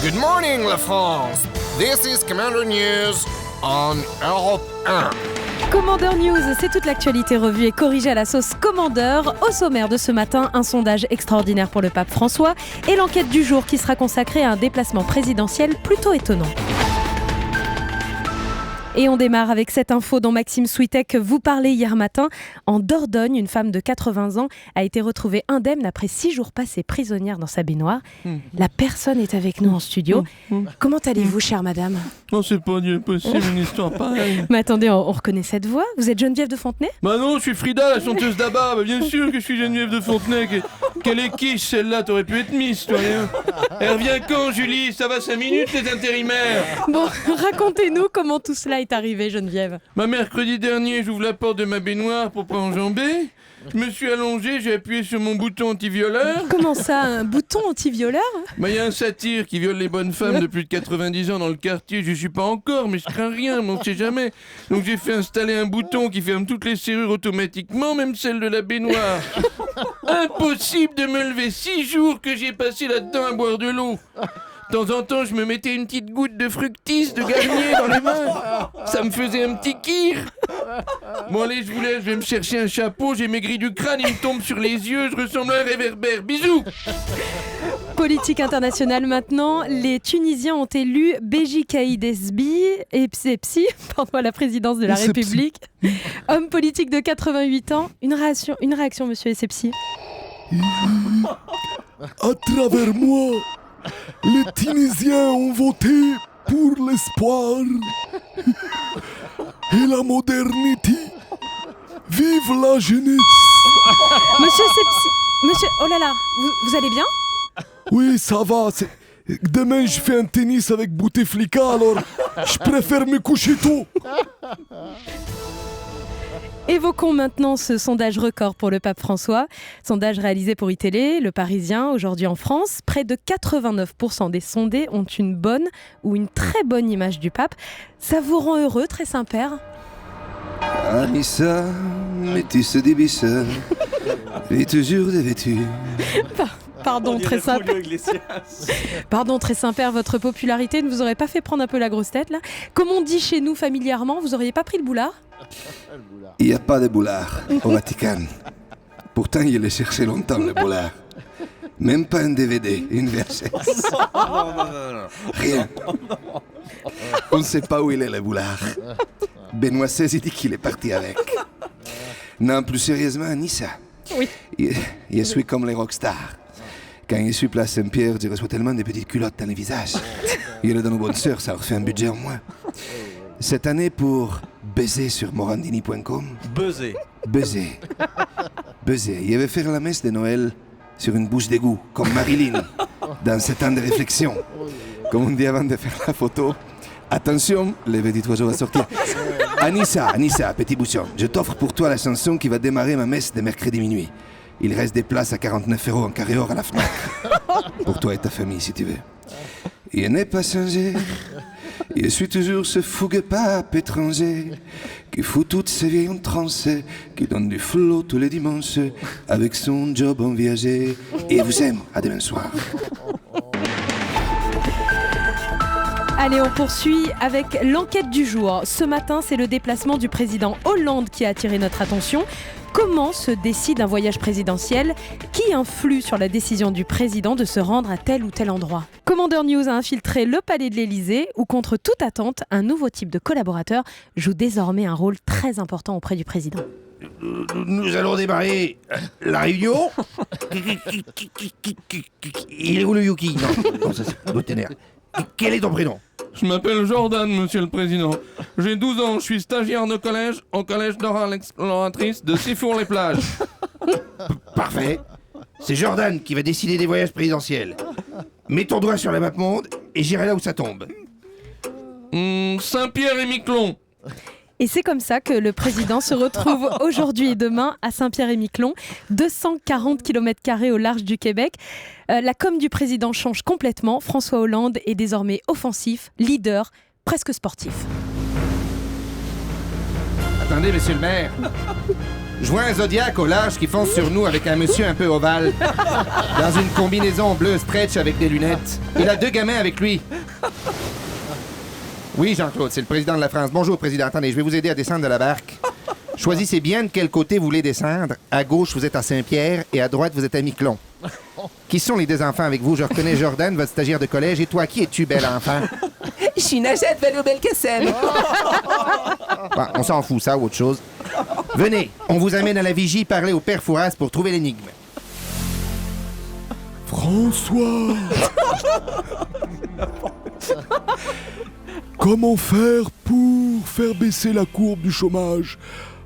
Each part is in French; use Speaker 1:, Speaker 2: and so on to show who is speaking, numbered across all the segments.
Speaker 1: Good morning, la France. This is Commander News on Europe 1.
Speaker 2: Commander News, c'est toute l'actualité revue et corrigée à la sauce Commander. Au sommaire de ce matin, un sondage extraordinaire pour le pape François et l'enquête du jour qui sera consacrée à un déplacement présidentiel plutôt étonnant. Et on démarre avec cette info dont Maxime Switek vous parlait hier matin. En Dordogne, une femme de 80 ans a été retrouvée indemne après 6 jours passés prisonnière dans sa baignoire. La personne est avec nous en studio. Comment allez-vous, chère madame ?
Speaker 3: Non, c'est pas Dieu possible, une histoire pareille.
Speaker 2: Mais attendez, on reconnaît cette voix. Vous êtes Geneviève de Fontenay ?
Speaker 3: Bah non, je suis Frida, la chanteuse d'Abba. Bah bien sûr que je suis Geneviève de Fontenay. Quelle est quiche celle-là, t'aurais pu être Miss, toi, hein. Elle revient quand, Julie ? Ça va 5 minutes, les intérimaires ?
Speaker 2: Bon, racontez-nous comment tout cela est arrivé, Geneviève.
Speaker 3: Mercredi dernier, j'ouvre la porte de ma baignoire pour pas enjamber. Je me suis allongé, j'ai appuyé sur mon bouton anti-violeur.
Speaker 2: Comment ça, un bouton anti-violeur ?
Speaker 3: Il y a un satyre qui viole les bonnes femmes de plus de 90 ans dans le quartier. Je suis pas encore, mais je crains rien, mais on sait jamais. Donc j'ai fait installer un bouton qui ferme toutes les serrures automatiquement, même celle de la baignoire. Impossible de me lever, 6 jours que j'ai passé là-dedans à boire de l'eau. De temps en temps, je me mettais une petite goutte de fructis, de Garnier dans les mains. Ça me faisait un petit kir. Bon allez, je vous laisse, je vais me chercher un chapeau. J'ai maigri du crâne, il me tombe sur les yeux. Je ressemble à un réverbère. Bisous.
Speaker 2: Politique internationale maintenant. Les Tunisiens ont élu Beji Caïd Essebsi à la présidence de la République. Homme politique de 88 ans. Une réaction, monsieur Essebsi.
Speaker 4: À travers moi, les Tunisiens ont voté pour l'espoir et la modernité. Vive la jeunesse!
Speaker 2: Monsieur Essebsi, monsieur, oh là là, vous allez bien?
Speaker 4: Oui, ça va. Demain, je fais un tennis avec Bouteflika, alors je préfère me coucher tôt.
Speaker 2: Évoquons maintenant ce sondage record pour le pape François. Sondage réalisé pour iTélé, Le Parisien, aujourd'hui en France. Près de 89% des sondés ont une bonne ou une très bonne image du pape. Ça vous rend heureux, très Saint-Père ?
Speaker 5: Anissa, métisse d'Ibissa, et toujours dévêtue.
Speaker 2: Pardon, très Saint-Père. Pardon, très Saint-Père, votre popularité ne vous aurait pas fait prendre un peu la grosse tête, là ? Comme on dit chez nous familièrement, vous auriez pas pris le boulard ?
Speaker 5: Il n'y a pas de boulard au Vatican. Pourtant, il l'ai cherché longtemps, le boulard. Même pas un DVD, une VHS. Rien. On ne sait pas où il est, le boulard. Benoît XVI, il dit qu'il est parti avec. Non, plus sérieusement, ni ça.
Speaker 2: Oui.
Speaker 5: Je suis comme les rockstars. Quand je suis place Saint-Pierre, je reçois tellement de petites culottes dans les visages. Il est dans nos bonnes sœurs, ça leur fait un budget en moins. Cette année, pour baiser sur morandini.com... Baiser. Il avait fait la messe de Noël sur une bouche d'égout, comme Marilyn, dans 7 ans de réflexion. Comme on dit avant de faire la photo, attention, le petit oiseau va sortir. Anissa, petit bouchon, je t'offre pour toi la chanson qui va démarrer ma messe de mercredi minuit. Il reste des places à 49 € en carré or à la Fnac. Pour toi et ta famille, si tu veux. Il n'est pas changé. Je suis toujours ce fougueux pape étranger qui fout toutes ses vieilles en transe, qui donne du flot tous les dimanches avec son job en viager. Et vous aime. À demain soir.
Speaker 2: Allez, on poursuit avec l'enquête du jour. Ce matin, c'est le déplacement du président Hollande qui a attiré notre attention. Comment se décide un voyage présidentiel ? Qui influe sur la décision du président de se rendre à tel ou tel endroit ? Commander News a infiltré le palais de l'Élysée où, contre toute attente, un nouveau type de collaborateur joue désormais un rôle très important auprès du président.
Speaker 6: Nous allons démarrer la réunion. Il est où le Yuki ? Non, ça c'est l'autre ténère. Quel est ton prénom ?
Speaker 3: Je m'appelle Jordan, monsieur le président. J'ai 12 ans, je suis stagiaire de collège au collège Dora l'exploratrice de Sifour-les-Plages.
Speaker 6: Parfait. C'est Jordan qui va décider des voyages présidentiels. Mets ton doigt sur la map monde et j'irai là où ça tombe.
Speaker 3: Saint-Pierre et Miquelon.
Speaker 2: Et c'est comme ça que le président se retrouve aujourd'hui et demain à Saint-Pierre-et-Miquelon, 240 km² au large du Québec. La com du président change complètement. François Hollande est désormais offensif, leader, presque sportif.
Speaker 6: Attendez, monsieur le maire.
Speaker 5: Je vois un Zodiac au large qui fonce sur nous avec un monsieur un peu ovale, dans une combinaison bleu stretch avec des lunettes. Il a 2 gamins avec lui. Oui, Jean-Claude, c'est le président de la France. Bonjour, président. Attendez, je vais vous aider à descendre de la barque. Choisissez bien de quel côté vous voulez descendre. À gauche, vous êtes à Saint-Pierre et à droite, vous êtes à Miquelon. Qui sont les 2 enfants avec vous? Je reconnais Jordan, votre stagiaire de collège. Et toi, qui es-tu, bel enfant? Je suis Najat Vallaud-Belkacem. Bon, on s'en fout, ça ou autre chose. Venez, on vous amène à la vigie parler au père Fouras pour trouver l'énigme.
Speaker 4: François. Comment faire pour faire baisser la courbe du chômage?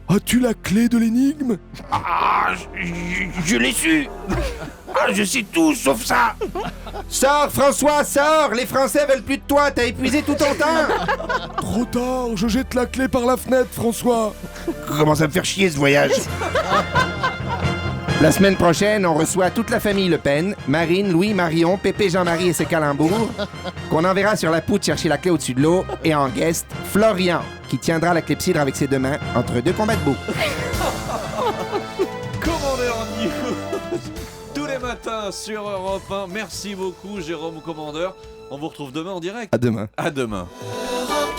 Speaker 4: As-tu la clé de l'énigme?
Speaker 6: Ah, je l'ai su. Ah, je sais tout sauf ça.
Speaker 5: Sors, François, sors! Les Français veulent plus de toi, t'as épuisé tout ton temps!
Speaker 4: Trop tard, je jette la clé par la fenêtre, François.
Speaker 6: Commence à me faire chier ce voyage.
Speaker 5: La semaine prochaine, on reçoit toute la famille Le Pen, Marine, Louis, Marion, Pépé, Jean-Marie et ses calembours, qu'on enverra sur la poutre chercher la clé au-dessus de l'eau, et en guest, Florian, qui tiendra la clepsydre avec ses 2 mains entre 2 combats de boue.
Speaker 7: Commandeur News, tous les matins sur Europe 1. Merci beaucoup, Jérôme Commandeur. On vous retrouve demain en direct.
Speaker 5: À demain.
Speaker 7: À demain.
Speaker 8: Europe